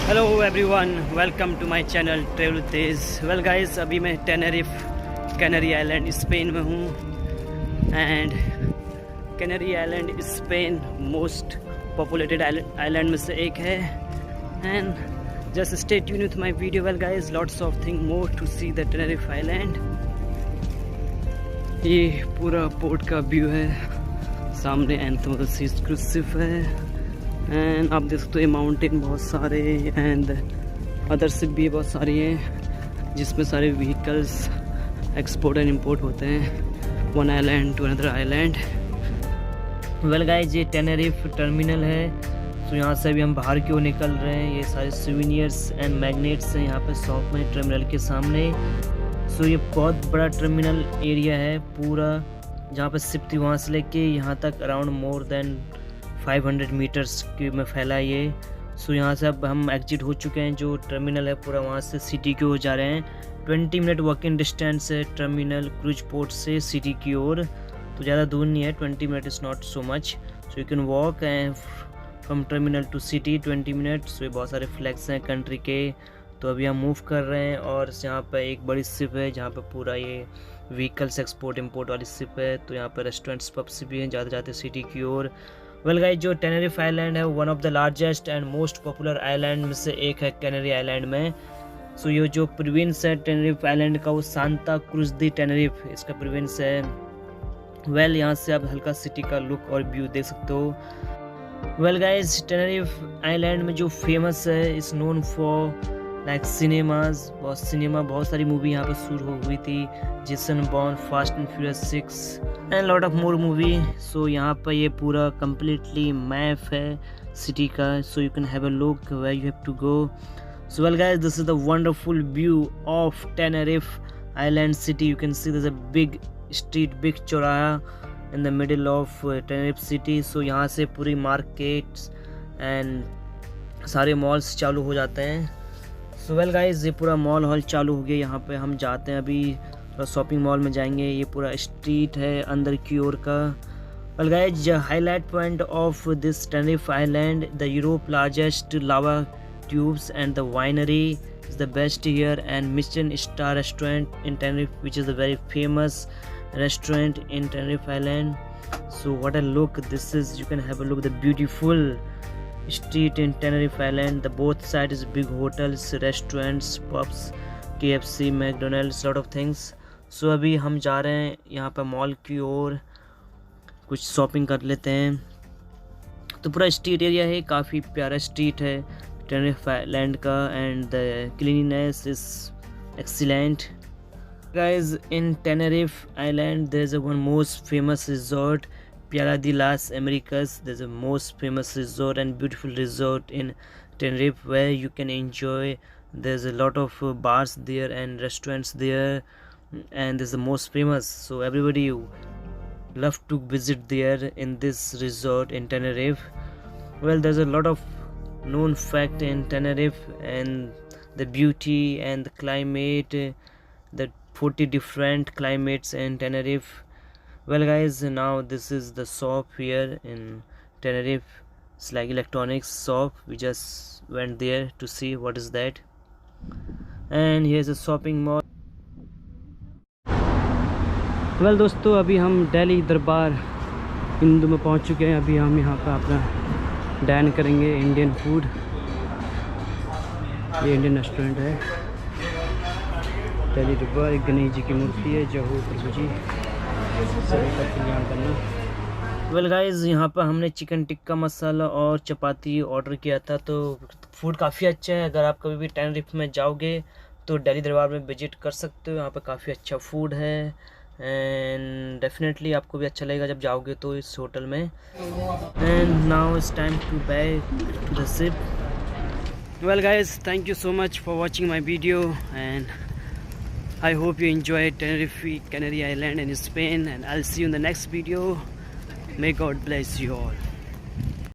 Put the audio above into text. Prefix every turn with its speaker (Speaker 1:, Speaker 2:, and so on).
Speaker 1: Hello everyone, welcome to my channel ट्रेवलतेज। Well guys, अभी मैं टेनेरिफ कैनरी आइलैंड स्पेन में हूँ। And Canary Island Spain most populated island में से एक है। And just stay tune with my video. Well guys, lots of thing more to see the Tenerife island. ये पूरा पोर्ट का व्यू है, सामने एंथोमल सीज क्रूसिफ है। एंड आप देख सकते हो ये माउंटेन बहुत सारे एंड अदर शिप भी बहुत सारी हैं, जिसमें सारे व्हीकल्स एक्सपोर्ट एंड इंपोर्ट होते हैं one island to another island. Well guys, ये टेनेरिफ टर्मिनल है। तो यहाँ से अभी हम बाहर की ओर निकल रहे हैं। ये सारे सुवेनियर्स एंड मैग्नेट्स हैं यहाँ पे शॉप में टर्मिनल के सामने। सो ये बहुत बड़ा टर्मिनल एरिया है पूरा, जहाँ पे शिप थी वहाँ से लेके यहाँ तक अराउंड मोर देन 500 मीटर्स के में फैला ये। सो यहाँ से अब हम एग्जिट हो चुके हैं। जो टर्मिनल है पूरा, वहाँ से सिटी की ओर जा रहे हैं। 20 मिनट वॉकिंग डिस्टेंस है टर्मिनल क्रूज पोर्ट से सिटी की ओर, तो ज़्यादा दूर नहीं है। 20 minute is not so much, so you can walk and from terminal to city 20 minute. So ये बहुत सारे फ्लैग्स हैं कंट्री के। तो अभी हम मूव कर रहे हैं और यहाँ पर एक बड़ी शिप है जहाँ पर पूरा ये व्हीकल्स एक्सपोर्ट इम्पोर्ट वाली शिप है। तो यहाँ पर रेस्टोरेंट्स पब्स भी हैं जाते जाते सिटी की ओर। वेल गाइस, जो टेनेरिफ आइलैंड है one of the largest and most popular island में से एक है कैनरी आइलैंड में। सो ये जो प्रोविंस है टेनेरिफ आइलैंड का वो सांता क्रूज दी टेनेरिफ इसका प्रोविंस है। वेल यहाँ से आप हल्का सिटी का लुक और व्यू देख सकते हो। वेल गाइस, टेनेरिफ आइलैंड में जो फेमस है is known for like cinemas. बहुत सारी मूवी यहाँ पर शूट हुई थी, Jason Bourne, Fast and Furious 6 and lot of more movie. So यहाँ पर ये पूरा कम्प्लीटली मैप है सिटी का। So you can have a look where you have to go. So well guys, this is the wonderful view of Tenerife island city. You can see this a big street, big चौराहा इन the middle of Tenerife city. So यहाँ से पूरी markets and सारे malls चालू हो जाते हैं। सो well guys, ये पूरा मॉल हॉल चालू हो गया। यहाँ पे हम जाते हैं अभी शॉपिंग मॉल में जाएंगे। ये पूरा स्ट्रीट है अंदर की ओर का। Well guys, the highlight point of this Tenerife island, the Europe largest lava tubes and the winery is the best here and Michelin star restaurant in Tenerife which is the very famous restaurant in Tenerife Island. So what a look this is. You can have a look, the beautiful street in Tenerife Island. The both sides is big hotels, restaurants, pubs, KFC, McDonald's, lot of things. So अभी हम जा रहे हैं यहाँ पर mall की ओर, कुछ shopping कर लेते हैं। तो पूरा स्ट्रीट एरिया है, काफ़ी प्यारा स्ट्रीट है टेनेरिफ आइलैंड का and the cleanliness is excellent. Guys, in Tenerife Island there's a one most famous resort, Playa de las Americas. There's a most famous resort and beautiful resort in Tenerife where you can enjoy. There's a lot of bars there and restaurants there, and this is the most famous, so everybody love to visit there in this resort in Tenerife. Well, there's a lot of known fact in Tenerife and the beauty and the climate, the 40 different climates in Tenerife. Well guys, now this is the shop here in Tenerife. It's like electronics shop. We just went there to see what is that. And here's a shopping mall. Well दोस्तों, अभी हम दिल्ली दरबार हिंदू में पहुंच चुके हैं। अभी हम यहाँ पर अपना डाइन करेंगे इंडियन फूड। ये इंडियन रेस्टोरेंट है। दिल्ली दरबार, एक गणेश जी की मूर्ति है, जहू प्रभु जी, सभी का कल्याण करना। वेल गाइस, यहाँ पर हमने चिकन टिक्का मसाला और चपाती ऑर्डर किया था। तो फूड काफ़ी अच्छा है। अगर आप कभी भी टेनेरिफ में जाओगे तो दिल्ली दरबार में विजिट कर सकते हो। यहाँ पर काफ़ी अच्छा फूड है एंड डेफिनेटली आपको भी अच्छा लगेगा जब जाओगे तो इस होटल में। And now it's time to back to the ship. Well guys, thank you so much for watching my video and I hope you enjoyed Tenerife Canary Island in Spain, and I'll see you in the next video. May God bless you all.